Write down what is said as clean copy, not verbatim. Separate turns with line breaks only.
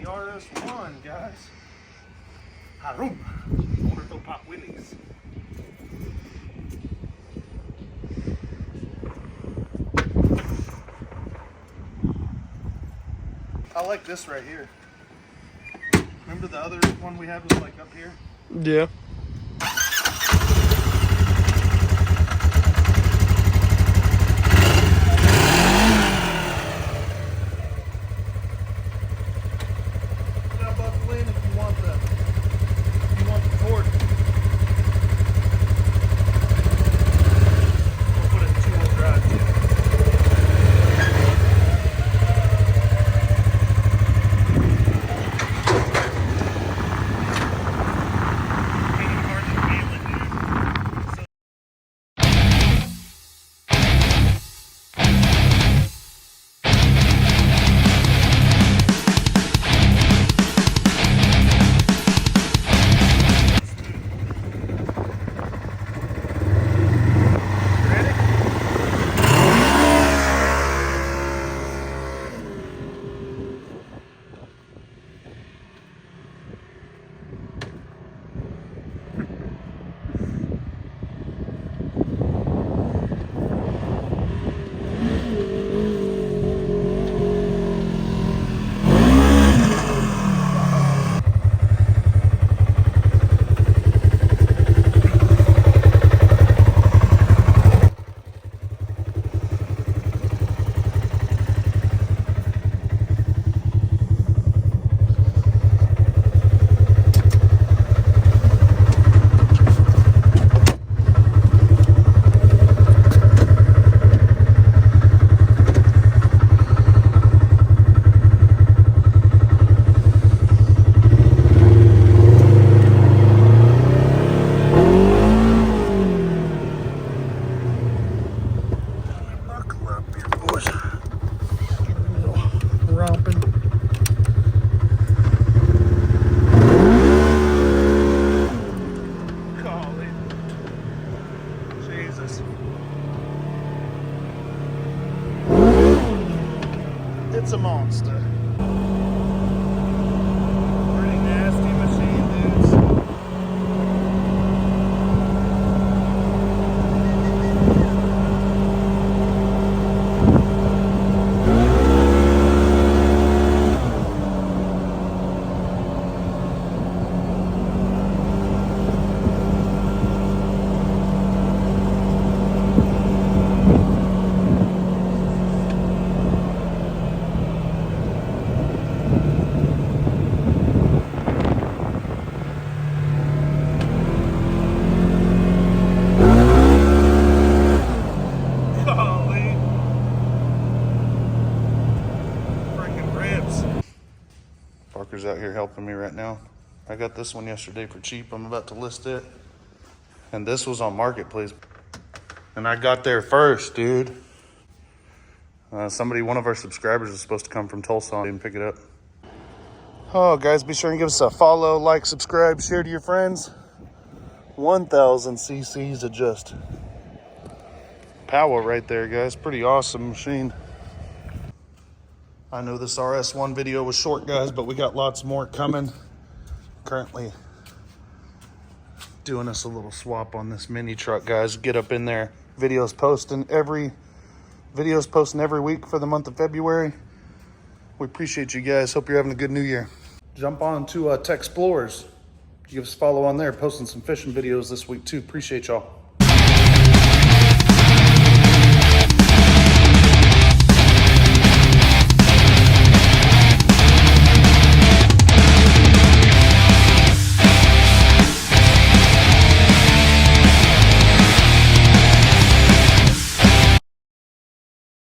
RS1, guys. Rhome. Order to pop wheelies. I like this right here. Remember the other one we had was like up here?
Yeah.
It's a monster. Pretty nasty machine, dudes.
Parker's out here helping me right now. I got this one yesterday for cheap. I'm about to list it. And this was on Marketplace. And I got there first, dude. One of our subscribers is supposed to come from Tulsa and pick it up. Oh, guys, be sure and give us a follow, like, subscribe, share to your friends. 1,000 cc's of just power right there, guys. Pretty awesome machine. I know this RS1 video was short, guys, but we got lots more coming. Currently doing us a little swap on this mini truck, guys. Get up in there. Videos posting every week for the month of February. We appreciate you guys. Hope you're having a good new year. Jump on to Tech Explorers. Give us a follow on there. Posting some fishing videos this week too. Appreciate y'all.